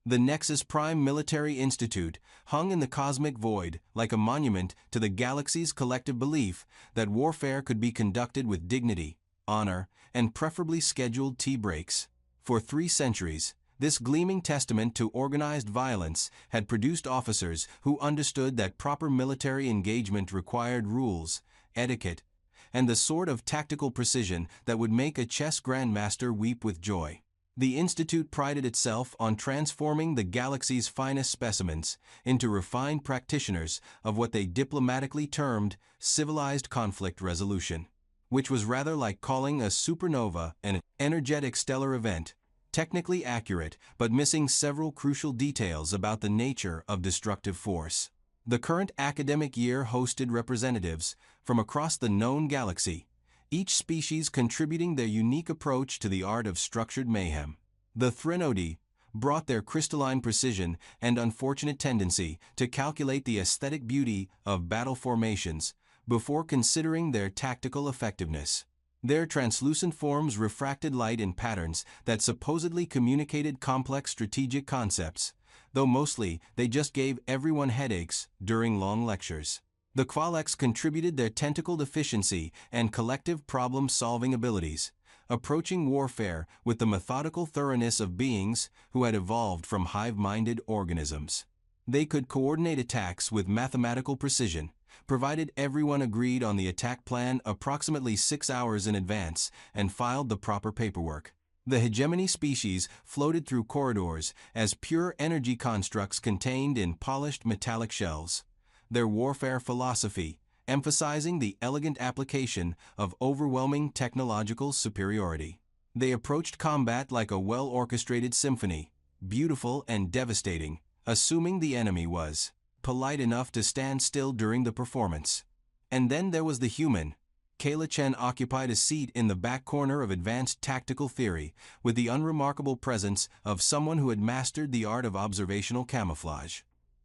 The Nexus Prime Military Institute hung in the cosmic void like a monument to the galaxy's collective belief that warfare could be conducted with dignity, honor, and preferably scheduled tea breaks. For 3 centuries, this gleaming testament to organized violence had produced officers who understood that proper military engagement required rules, etiquette, and the sort of tactical precision that would make a chess grandmaster weep with joy. The Institute prided itself on transforming the galaxy's finest specimens into refined practitioners of what they diplomatically termed civilized conflict resolution, which was rather like calling a supernova an energetic stellar event, technically accurate but missing several crucial details about the nature of destructive force. The current academic year hosted representatives from across the known galaxy, each species contributing their unique approach to the art of structured mayhem. The Threnody brought their crystalline precision and unfortunate tendency to calculate the aesthetic beauty of battle formations before considering their tactical effectiveness. Their translucent forms refracted light in patterns that supposedly communicated complex strategic concepts, though mostly they just gave everyone headaches during long lectures. The Qualex contributed their tentacled efficiency and collective problem-solving abilities, approaching warfare with the methodical thoroughness of beings who had evolved from hive-minded organisms. They could coordinate attacks with mathematical precision, provided everyone agreed on the attack plan approximately 6 hours in advance and filed the proper paperwork. The hegemony species floated through corridors as pure energy constructs contained in polished metallic shells. Their warfare philosophy, emphasizing the elegant application of overwhelming technological superiority. They approached combat like a well-orchestrated symphony, beautiful and devastating, assuming the enemy was polite enough to stand still during the performance. And then there was the human. Kayla Chen occupied a seat in the back corner of advanced tactical theory with the unremarkable presence of someone who had mastered the art of observational camouflage.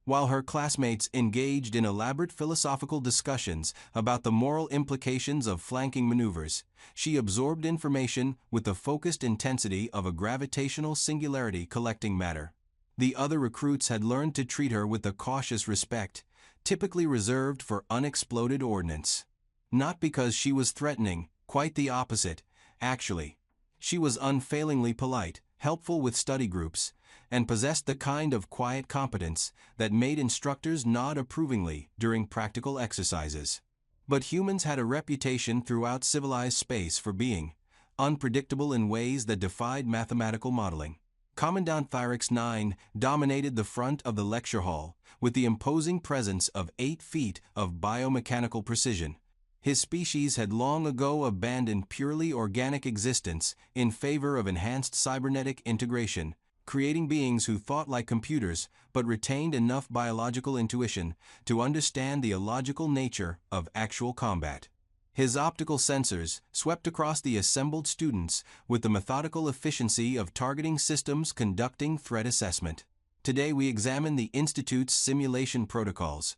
While her classmates engaged in elaborate philosophical discussions about the moral implications of flanking maneuvers, she absorbed information with the focused intensity of a gravitational singularity collecting matter. The other recruits had learned to treat her with the cautious respect typically reserved for unexploded ordnance. Not because she was threatening, quite the opposite, actually. She was unfailingly polite, helpful with study groups, and possessed the kind of quiet competence that made instructors nod approvingly during practical exercises. But humans had a reputation throughout civilized space for being unpredictable in ways that defied mathematical modeling. Commandant Thyrix 9 dominated the front of the lecture hall with the imposing presence of 8 feet of biomechanical precision. His species had long ago abandoned purely organic existence in favor of enhanced cybernetic integration, creating beings who thought like computers but retained enough biological intuition to understand the illogical nature of actual combat. His optical sensors swept across the assembled students with the methodical efficiency of targeting systems conducting threat assessment. Today we examine the Institute's simulation protocols,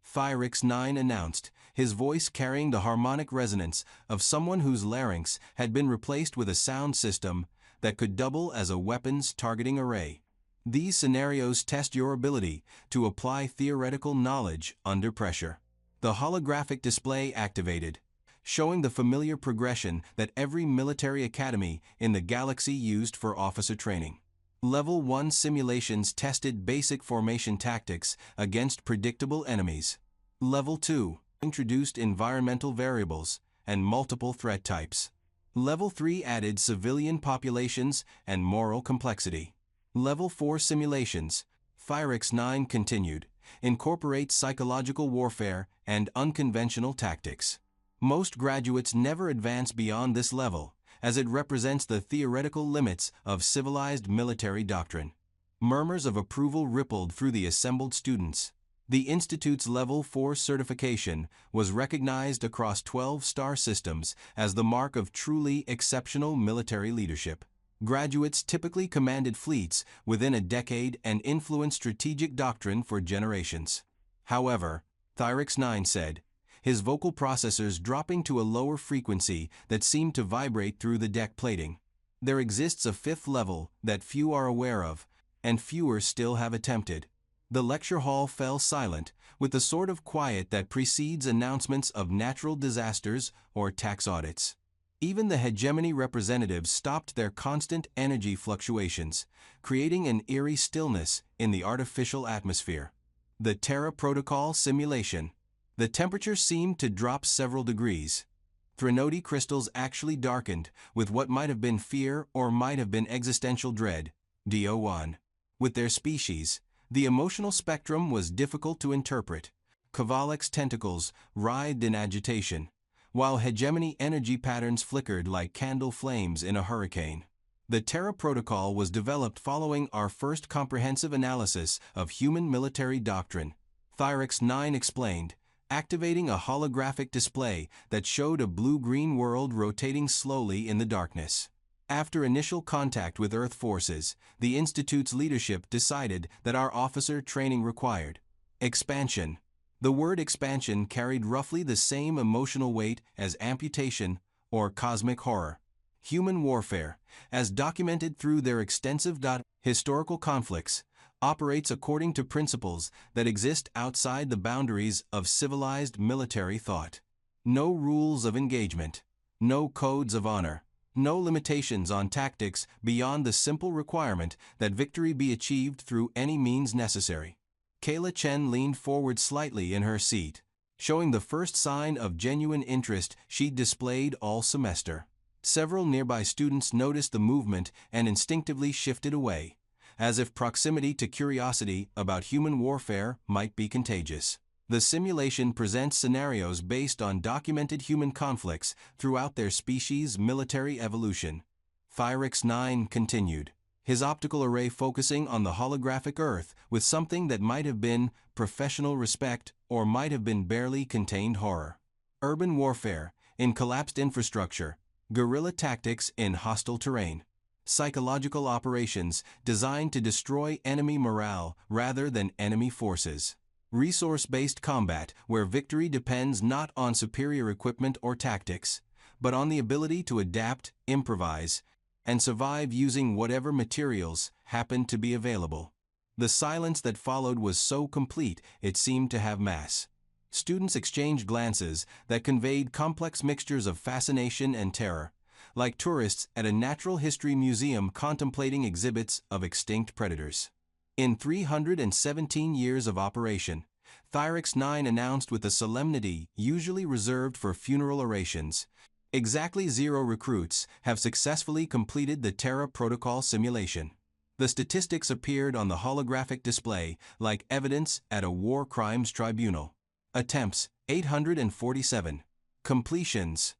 Thyrix 9 announced, his voice carrying the harmonic resonance of someone whose larynx had been replaced with a sound system that could double as a weapons targeting array. These scenarios test your ability to apply theoretical knowledge under pressure. The holographic display activated, showing the familiar progression that every military academy in the galaxy used for officer training. Level 1 simulations tested basic formation tactics against predictable enemies. Level 2 introduced environmental variables and multiple threat types. Level 3 added civilian populations and moral complexity. Level 4 simulations, Thyrix 9 continued, incorporate psychological warfare and unconventional tactics. Most graduates never advance beyond this level, as it represents the theoretical limits of civilized military doctrine. Murmurs of approval rippled through the assembled students. The Institute's Level 4 certification was recognized across 12 star systems as the mark of truly exceptional military leadership. Graduates typically commanded fleets within a decade and influenced strategic doctrine for generations. However, Thyrix 9 said, his vocal processors dropping to a lower frequency that seemed to vibrate through the deck plating. There exists a 5th level that few are aware of, and fewer still have attempted. The lecture hall fell silent, with the sort of quiet that precedes announcements of natural disasters or tax audits. Even the hegemony representatives stopped their constant energy fluctuations, creating an eerie stillness in the artificial atmosphere. The Terra Protocol simulation. The temperature seemed to drop several degrees. Threnody crystals actually darkened with what might have been fear or might have been existential dread. DO1. With their species, the emotional spectrum was difficult to interpret. Kovaleck's tentacles writhed in agitation, while hegemony energy patterns flickered like candle flames in a hurricane. The Terra Protocol was developed following our first comprehensive analysis of human military doctrine. Thyrex 9 explained, activating a holographic display that showed a blue-green world rotating slowly in the darkness. After initial contact with Earth forces, the Institute's leadership decided that our officer training required expansion. The word expansion carried roughly the same emotional weight as amputation or cosmic horror. Human warfare, as documented through their extensive historical conflicts, operates according to principles that exist outside the boundaries of civilized military thought. No rules of engagement, no codes of honor, no limitations on tactics beyond the simple requirement that victory be achieved through any means necessary. Kayla Chen leaned forward slightly in her seat, showing the first sign of genuine interest she'd displayed all semester. Several nearby students noticed the movement and instinctively shifted away, as if proximity to curiosity about human warfare might be contagious. The simulation presents scenarios based on documented human conflicts throughout their species' military evolution. Thyrex 9 continued, his optical array focusing on the holographic Earth with something that might have been professional respect or might have been barely contained horror. Urban warfare in collapsed infrastructure, guerrilla tactics in hostile terrain, psychological operations designed to destroy enemy morale rather than enemy forces. Resource-based combat where victory depends not on superior equipment or tactics, but on the ability to adapt, improvise, and survive using whatever materials happen to be available. The silence that followed was so complete it seemed to have mass. Students exchanged glances that conveyed complex mixtures of fascination and terror, like tourists at a natural history museum contemplating exhibits of extinct predators. In 317 years of operation, Thyrex 9 announced with a solemnity usually reserved for funeral orations, exactly 0 recruits have successfully completed the Terra Protocol simulation. The statistics appeared on the holographic display like evidence at a war crimes tribunal. Attempts, 847. Completions,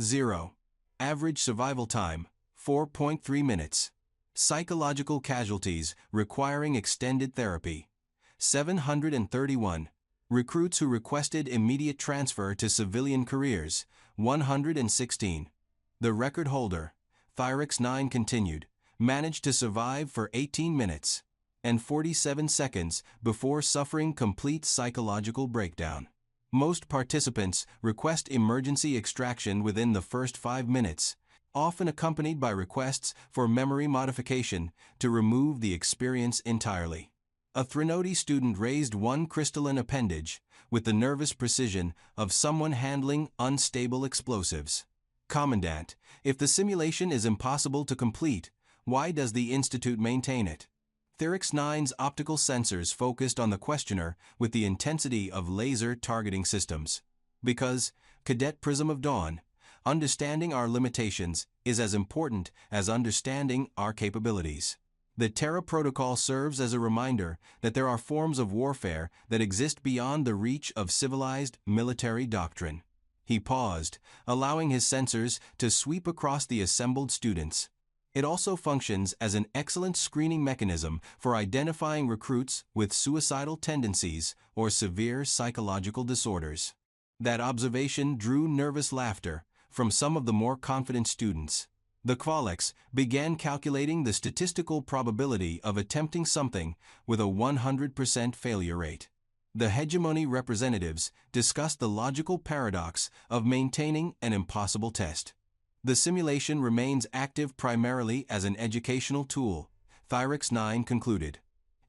0. Average survival time, 4.3 minutes. Psychological casualties requiring extended therapy, 731. Recruits who requested immediate transfer to civilian careers, 116. The record holder, Thyrex 9 continued, managed to survive for 18 minutes and 47 seconds before suffering complete psychological breakdown. Most participants request emergency extraction within the first 5 minutes, often accompanied by requests for memory modification to remove the experience entirely. A Threnody student raised one crystalline appendage with the nervous precision of someone handling unstable explosives. Commandant, if the simulation is impossible to complete, why does the Institute maintain it? Thyrex 9's optical sensors focused on the questioner with the intensity of laser targeting systems. Because, Cadet Prism of Dawn, understanding our limitations is as important as understanding our capabilities. The Terra Protocol serves as a reminder that there are forms of warfare that exist beyond the reach of civilized military doctrine. He paused, allowing his sensors to sweep across the assembled students. It also functions as an excellent screening mechanism for identifying recruits with suicidal tendencies or severe psychological disorders. That observation drew nervous laughter from some of the more confident students. The Kovalecks began calculating the statistical probability of attempting something with a 100% failure rate. The hegemony representatives discussed the logical paradox of maintaining an impossible test. The simulation remains active primarily as an educational tool, Thyrix 9 concluded.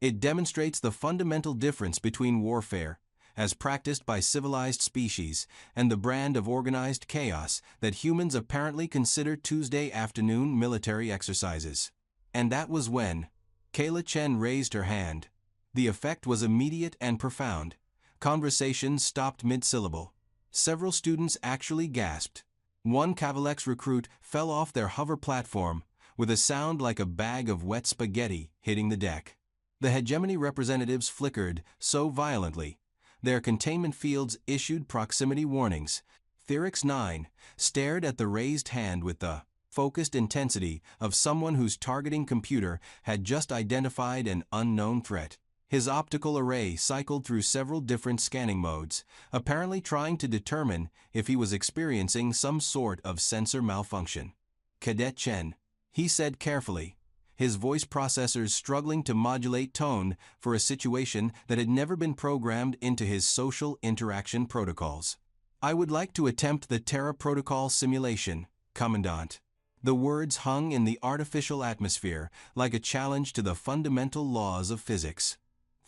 It demonstrates the fundamental difference between warfare, as practiced by civilized species, and the brand of organized chaos that humans apparently consider Tuesday afternoon military exercises. And that was when Kayla Chen raised her hand. The effect was immediate and profound. Conversations stopped mid-syllable. Several students actually gasped. One Cavalex recruit fell off their hover platform, with a sound like a bag of wet spaghetti hitting the deck. The hegemony representatives flickered so violently. Their containment fields issued proximity warnings. Thyrix 9 stared at the raised hand with the focused intensity of someone whose targeting computer had just identified an unknown threat. His optical array cycled through several different scanning modes, apparently trying to determine if he was experiencing some sort of sensor malfunction. "Cadet Chen," he said carefully, his voice processors struggling to modulate tone for a situation that had never been programmed into his social interaction protocols. "I would like to attempt the Terra Protocol simulation, Commandant." The words hung in the artificial atmosphere like a challenge to the fundamental laws of physics.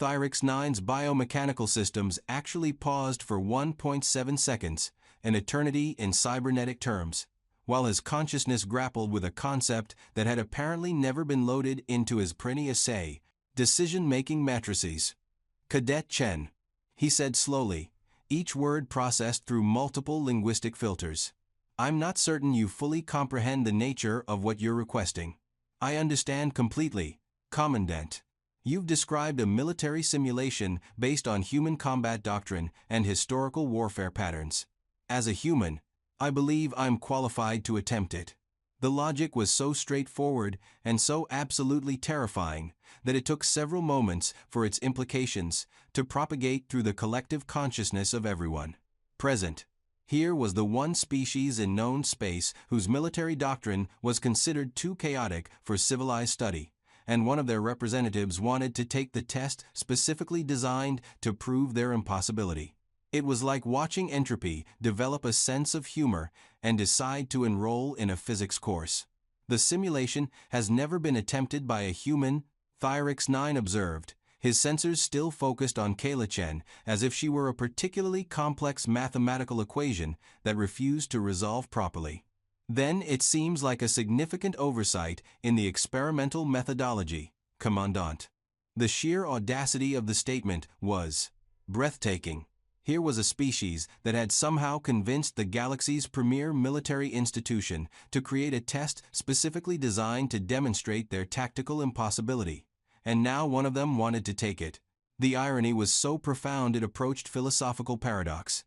Thyrix 9's biomechanical systems actually paused for 1.7 seconds, an eternity in cybernetic terms, while his consciousness grappled with a concept that had apparently never been loaded into his Preni-assay, decision-making matrices. "Cadet Chen," he said slowly, each word processed through multiple linguistic filters. "I'm not certain you fully comprehend the nature of what you're requesting." "I understand completely, Commandant. You've described a military simulation based on human combat doctrine and historical warfare patterns. As a human, I believe I'm qualified to attempt it." The logic was so straightforward and so absolutely terrifying that it took several moments for its implications to propagate through the collective consciousness of everyone present. Here was the one species in known space whose military doctrine was considered too chaotic for civilized study, and one of their representatives wanted to take the test specifically designed to prove their impossibility. It was like watching entropy develop a sense of humor and decide to enroll in a physics course. "The simulation has never been attempted by a human," Thyrix 9 observed, his sensors still focused on Kayla Chen as if she were a particularly complex mathematical equation that refused to resolve properly. "Then it seems like a significant oversight in the experimental methodology, Commandant." The sheer audacity of the statement was breathtaking. Here was a species that had somehow convinced the galaxy's premier military institution to create a test specifically designed to demonstrate their tactical impossibility, and now one of them wanted to take it. The irony was so profound it approached philosophical paradox.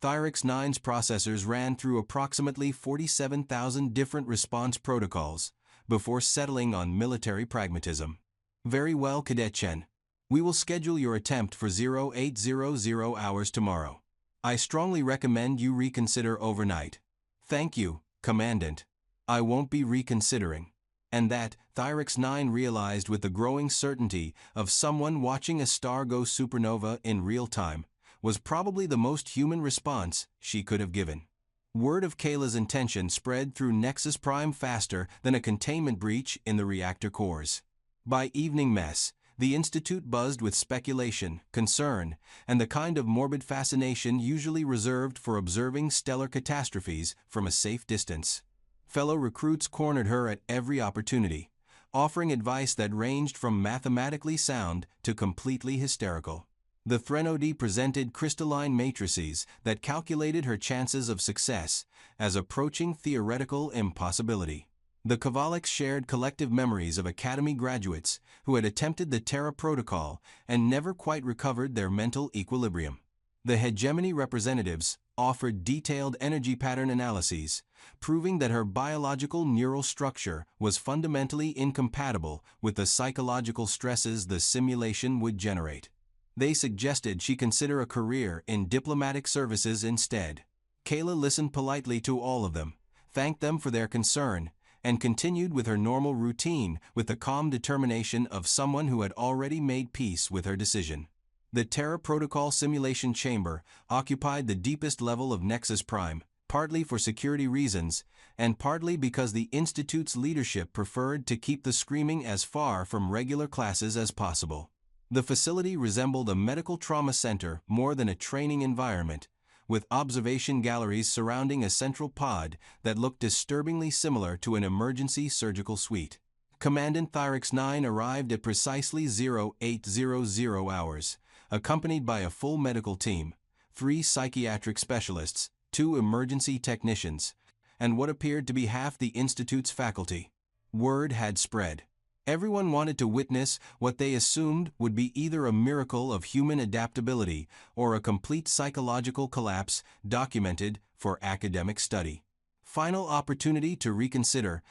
Thyrix 9's processors ran through approximately 47,000 different response protocols before settling on military pragmatism. "Very well, Cadet Chen. We will schedule your attempt for 0800 hours tomorrow. I strongly recommend you reconsider overnight." "Thank you, Commandant. I won't be reconsidering." And that, Thyrix 9 realized with the growing certainty of someone watching a star go supernova in real time, was probably the most human response she could have given. Word of Kayla's intention spread through Nexus Prime faster than a containment breach in the reactor cores. By evening mess, the Institute buzzed with speculation, concern, and the kind of morbid fascination usually reserved for observing stellar catastrophes from a safe distance. Fellow recruits cornered her at every opportunity, offering advice that ranged from mathematically sound to completely hysterical. The Threnody presented crystalline matrices that calculated her chances of success as approaching theoretical impossibility. The Cavalex shared collective memories of Academy graduates who had attempted the Terra Protocol and never quite recovered their mental equilibrium. The hegemony representatives offered detailed energy pattern analyses, proving that her biological neural structure was fundamentally incompatible with the psychological stresses the simulation would generate. They suggested she consider a career in diplomatic services instead. Kayla listened politely to all of them, thanked them for their concern, and continued with her normal routine with the calm determination of someone who had already made peace with her decision. The Terra Protocol simulation chamber occupied the deepest level of Nexus Prime, partly for security reasons, and partly because the Institute's leadership preferred to keep the screaming as far from regular classes as possible. The facility resembled a medical trauma center more than a training environment, with observation galleries surrounding a central pod that looked disturbingly similar to an emergency surgical suite. Commandant Thyrix 9 arrived at precisely 0800 hours, accompanied by a full medical team, 3 psychiatric specialists, 2 emergency technicians, and what appeared to be half the Institute's faculty. Word had spread. Everyone wanted to witness what they assumed would be either a miracle of human adaptability or a complete psychological collapse documented for academic study. Final opportunity to reconsider,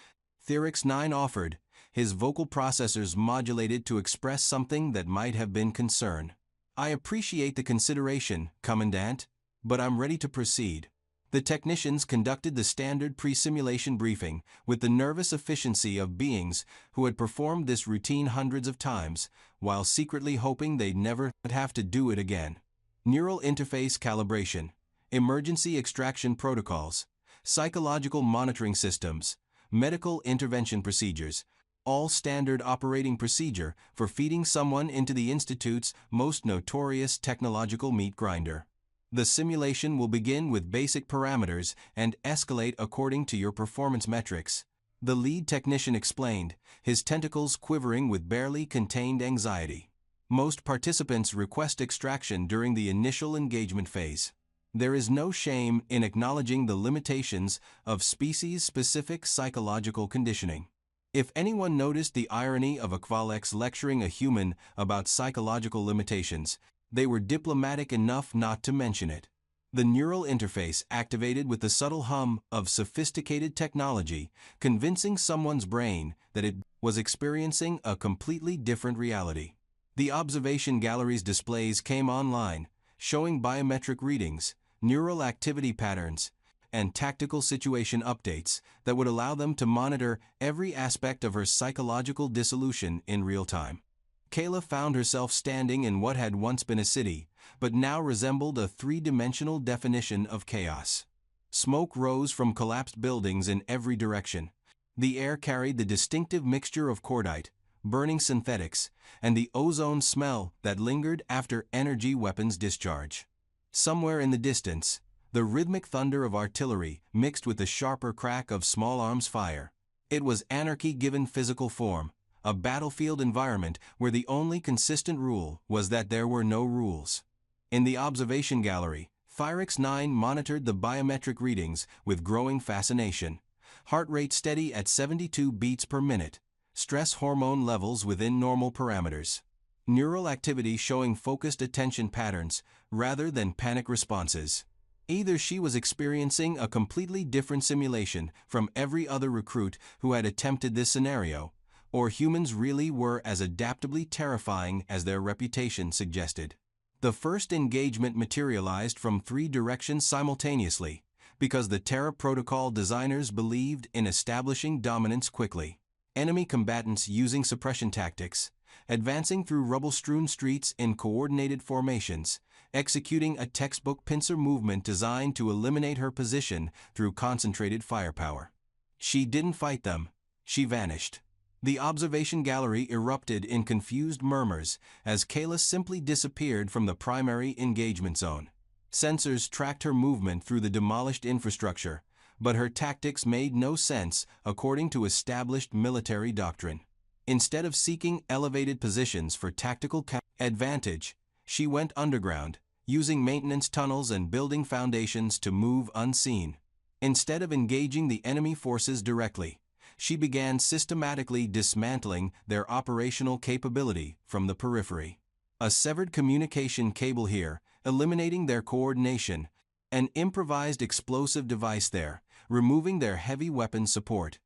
Thyrix 9 offered, his vocal processors modulated to express something that might have been concern. "I appreciate the consideration, Commandant, but I'm ready to proceed." The technicians conducted the standard pre-simulation briefing with the nervous efficiency of beings who had performed this routine hundreds of times, while secretly hoping they'd never have to do it again. Neural interface calibration, emergency extraction protocols, psychological monitoring systems, medical intervention procedures, all standard operating procedure for feeding someone into the Institute's most notorious technological meat grinder. The simulation will begin with basic parameters and escalate according to your performance metrics, the lead technician explained, his tentacles quivering with barely contained anxiety. Most participants request extraction during the initial engagement phase. There is no shame in acknowledging the limitations of species-specific psychological conditioning. If anyone noticed the irony of a Kvalex lecturing a human about psychological limitations, they were diplomatic enough not to mention it. The neural interface activated with the subtle hum of sophisticated technology, convincing someone's brain that it was experiencing a completely different reality. The observation gallery's displays came online, showing biometric readings, neural activity patterns, and tactical situation updates that would allow them to monitor every aspect of her psychological dissolution in real time. Kayla found herself standing in what had once been a city, but now resembled a three-dimensional definition of chaos. Smoke rose from collapsed buildings in every direction. The air carried the distinctive mixture of cordite, burning synthetics, and the ozone smell that lingered after energy weapons discharge. Somewhere in the distance, the rhythmic thunder of artillery mixed with the sharper crack of small arms fire. It was anarchy given physical form, a battlefield environment where the only consistent rule was that there were no rules. In the observation gallery, Thyrix 9 monitored the biometric readings with growing fascination. Heart rate steady at 72 beats per minute, stress hormone levels within normal parameters. Neural activity showing focused attention patterns rather than panic responses. Either she was experiencing a completely different simulation from every other recruit who had attempted this scenario, or humans really were as adaptably terrifying as their reputation suggested. The first engagement materialized from 3 directions simultaneously, because the Terra Protocol designers believed in establishing dominance quickly. Enemy combatants using suppression tactics, advancing through rubble-strewn streets in coordinated formations, executing a textbook pincer movement designed to eliminate her position through concentrated firepower. She didn't fight them, she vanished. The observation gallery erupted in confused murmurs as Kayla simply disappeared from the primary engagement zone. Sensors tracked her movement through the demolished infrastructure, but her tactics made no sense according to established military doctrine. Instead of seeking elevated positions for tactical advantage, she went underground, using maintenance tunnels and building foundations to move unseen. Instead of engaging the enemy forces directly, she began systematically dismantling their operational capability from the periphery. A severed communication cable here, eliminating their coordination, an improvised explosive device there, removing their heavy weapon support.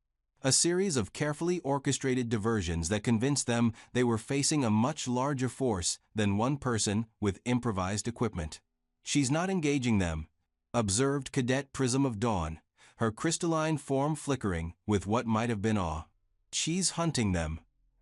A series of carefully orchestrated diversions that convinced them they were facing a much larger force than one person with improvised equipment. "She's not engaging them," observed Cadet Prism of Dawn, her crystalline form flickering with what might have been awe. "She's hunting them."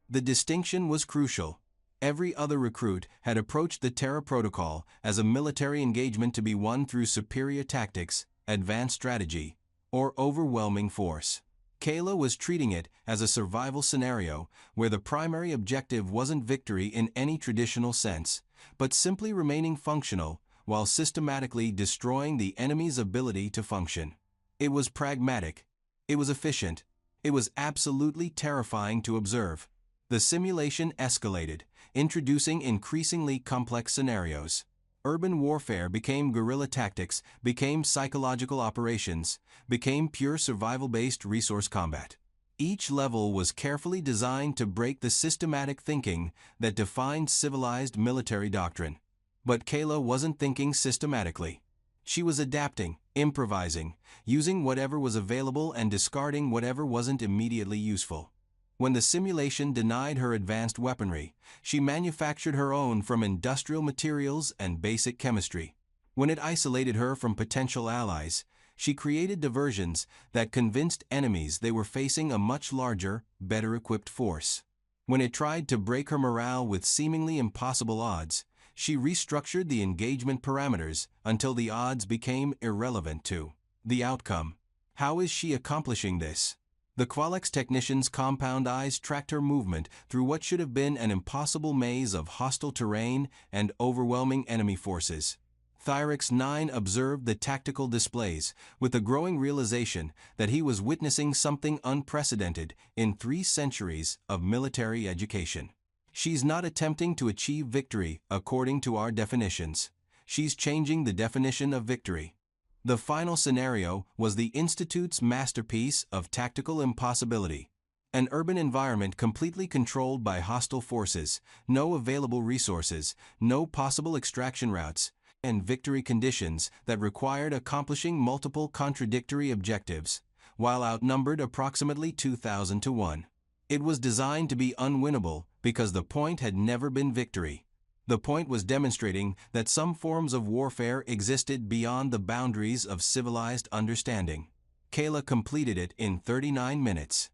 The distinction was crucial. Every other recruit had approached the Terra Protocol as a military engagement to be won through superior tactics, advanced strategy, or overwhelming force. Kayla was treating it as a survival scenario where the primary objective wasn't victory in any traditional sense, but simply remaining functional while systematically destroying the enemy's ability to function. It was pragmatic. It was efficient. It was absolutely terrifying to observe. The simulation escalated, introducing increasingly complex scenarios. Urban warfare became guerrilla tactics, became psychological operations, became pure survival-based resource combat. Each level was carefully designed to break the systematic thinking that defined civilized military doctrine. But Kayla wasn't thinking systematically. She was adapting, improvising, using whatever was available and discarding whatever wasn't immediately useful. When the simulation denied her advanced weaponry, she manufactured her own from industrial materials and basic chemistry. When it isolated her from potential allies, she created diversions that convinced enemies they were facing a much larger, better-equipped force. When it tried to break her morale with seemingly impossible odds, she restructured the engagement parameters until the odds became irrelevant to the outcome. How is she accomplishing this? The Qualex technician's compound eyes tracked her movement through what should have been an impossible maze of hostile terrain and overwhelming enemy forces. Thyrix 9 observed the tactical displays with a growing realization that he was witnessing something unprecedented in 3 centuries of military education. She's not attempting to achieve victory according to our definitions. She's changing the definition of victory. The final scenario was the Institute's masterpiece of tactical impossibility. An urban environment completely controlled by hostile forces, no available resources, no possible extraction routes, and victory conditions that required accomplishing multiple contradictory objectives, while outnumbered approximately 2,000 to 1. It was designed to be unwinnable because the point had never been victory. The point was demonstrating that some forms of warfare existed beyond the boundaries of civilized understanding. Kayla completed it in 39 minutes.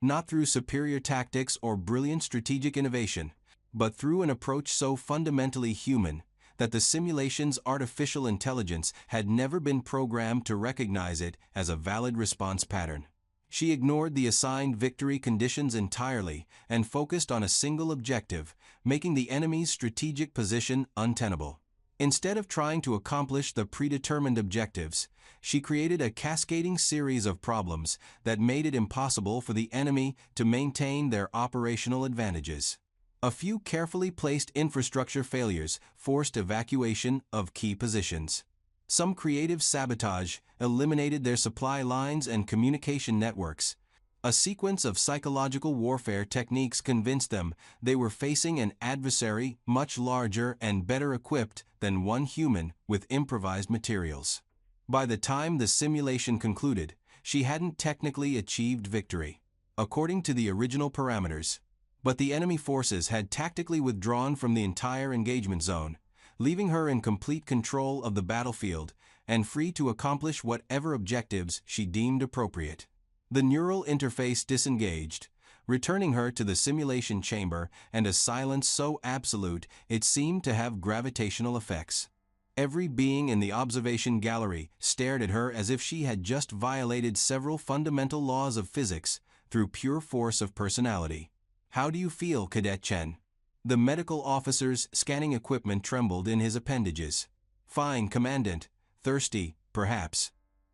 Not through superior tactics or brilliant strategic innovation, but through an approach so fundamentally human that the simulation's artificial intelligence had never been programmed to recognize it as a valid response pattern. She ignored the assigned victory conditions entirely and focused on a single objective, making the enemy's strategic position untenable. Instead of trying to accomplish the predetermined objectives, she created a cascading series of problems that made it impossible for the enemy to maintain their operational advantages. A few carefully placed infrastructure failures forced evacuation of key positions. Some creative sabotage eliminated their supply lines and communication networks. A sequence of psychological warfare techniques convinced them they were facing an adversary much larger and better equipped than one human with improvised materials. By the time the simulation concluded, she hadn't technically achieved victory, according to the original parameters. But the enemy forces had tactically withdrawn from the entire engagement zone, leaving her in complete control of the battlefield and free to accomplish whatever objectives she deemed appropriate. The neural interface disengaged, returning her to the simulation chamber and a silence so absolute it seemed to have gravitational effects. Every being in the observation gallery stared at her as if she had just violated several fundamental laws of physics through pure force of personality. "How do you feel, Cadet Chen?" The medical officer's scanning equipment trembled in his appendages. "Fine, Commandant. Thirsty, perhaps."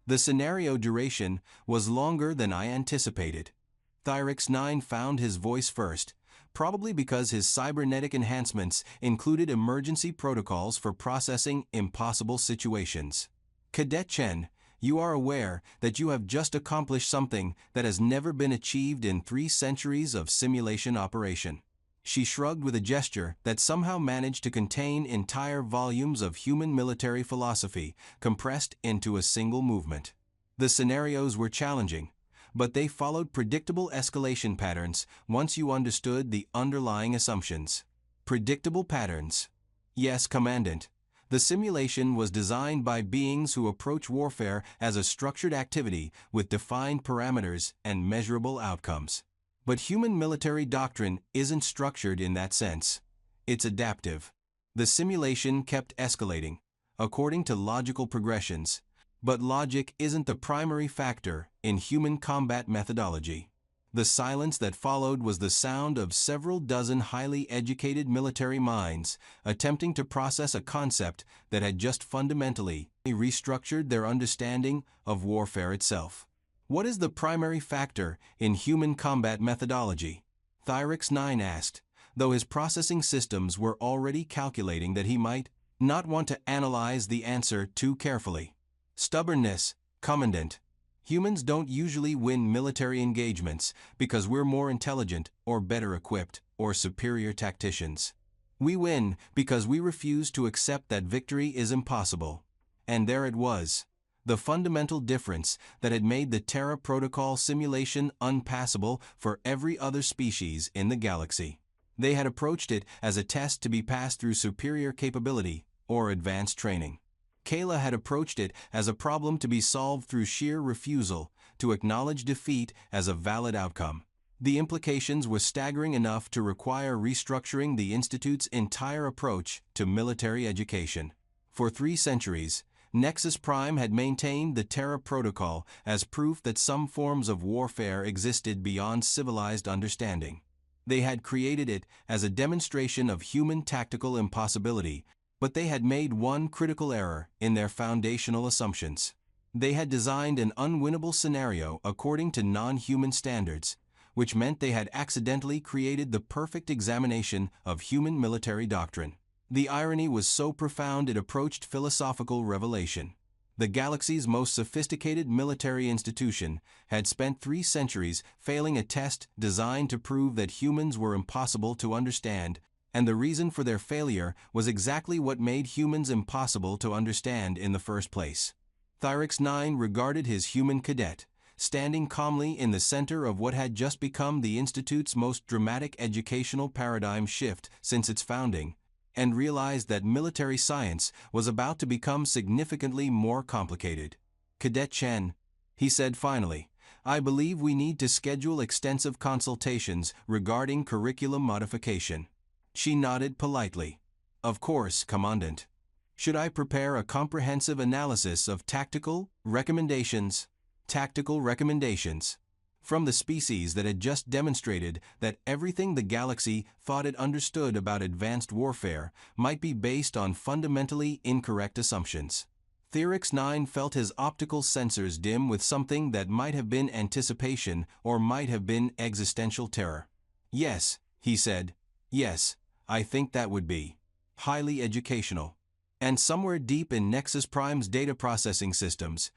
The scenario duration was longer than I anticipated. Thyrix 9 found his voice first, probably because his cybernetic enhancements included emergency protocols for processing impossible situations. "Cadet Chen, you are aware that you have just accomplished something that has never been achieved in 3 centuries of simulation operation." She shrugged with a gesture that somehow managed to contain entire volumes of human military philosophy compressed into a single movement. The scenarios were challenging, but they followed predictable escalation patterns once you understood the underlying assumptions. Predictable patterns. Yes, Commandant. The simulation was designed by beings who approach warfare as a structured activity with defined parameters and measurable outcomes. But human military doctrine isn't structured in that sense. It's adaptive. The simulation kept escalating, according to logical progressions, But logic isn't the primary factor in human combat methodology. The silence that followed was the sound of several dozen highly educated military minds attempting to process a concept that had just fundamentally restructured their understanding of warfare itself. What is the primary factor in human combat methodology? Thyrix 9 asked, though his processing systems were already calculating that he might not want to analyze the answer too carefully. Stubbornness, Commandant. Humans don't usually win military engagements because we're more intelligent or better equipped or superior tacticians. We win because we refuse to accept that victory is impossible. And there it was, the fundamental difference that had made the Terra Protocol simulation unpassable for every other species in the galaxy. They had approached it as a test to be passed through superior capability or advanced training. Kayla had approached it as a problem to be solved through sheer refusal to acknowledge defeat as a valid outcome. The implications were staggering enough to require restructuring the Institute's entire approach to military education. For 3 centuries, Nexus Prime had maintained the Terra Protocol as proof that some forms of warfare existed beyond civilized understanding. They had created it as a demonstration of human tactical impossibility, but they had made one critical error in their foundational assumptions. They had designed an unwinnable scenario according to non-human standards, which meant they had accidentally created the perfect examination of human military doctrine. The irony was so profound it approached philosophical revelation. The galaxy's most sophisticated military institution had spent 3 centuries failing a test designed to prove that humans were impossible to understand, and the reason for their failure was exactly what made humans impossible to understand in the first place. Thyrix 9 regarded his human cadet, standing calmly in the center of what had just become the Institute's most dramatic educational paradigm shift since its founding, and realized that military science was about to become significantly more complicated. "Cadet Chen," he said finally, "I believe we need to schedule extensive consultations regarding curriculum modification." She nodded politely. "Of course, Commandant. Should I prepare a comprehensive analysis of tactical recommendations?" Tactical recommendations. From the species that had just demonstrated that everything the galaxy thought it understood about advanced warfare might be based on fundamentally incorrect assumptions. Thyrix 9 felt his optical sensors dim with something that might have been anticipation or might have been existential terror. "Yes," he said. "Yes, I think that would be highly educational." And somewhere deep in Nexus Prime's data processing systems,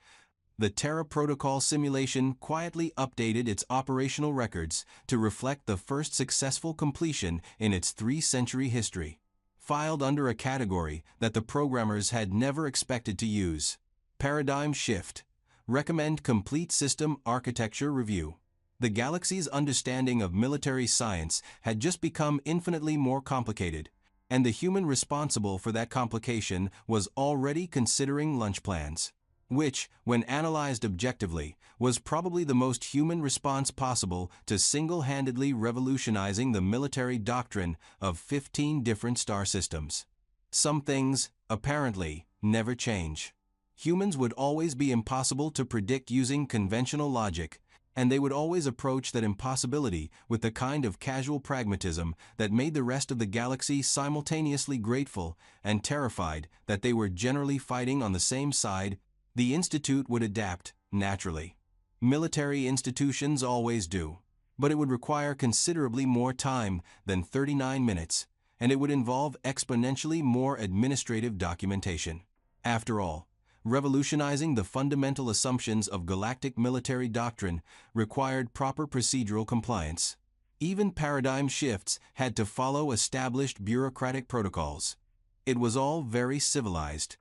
the Terra Protocol simulation quietly updated its operational records to reflect the first successful completion in its 3-century history, filed under a category that the programmers had never expected to use. Paradigm shift. Recommend complete system architecture review. The galaxy's understanding of military science had just become infinitely more complicated, and the human responsible for that complication was already considering lunch plans, which, when analyzed objectively, was probably the most human response possible to single-handedly revolutionizing the military doctrine of 15 different star systems. Some things, apparently, never change. Humans would always be impossible to predict using conventional logic, and they would always approach that impossibility with the kind of casual pragmatism that made the rest of the galaxy simultaneously grateful and terrified that they were generally fighting on the same side. The Institute would adapt, naturally. Military institutions always do. But it would require considerably more time than 39 minutes, and it would involve exponentially more administrative documentation. After all, revolutionizing the fundamental assumptions of galactic military doctrine required proper procedural compliance. Even paradigm shifts had to follow established bureaucratic protocols. It was all very civilized,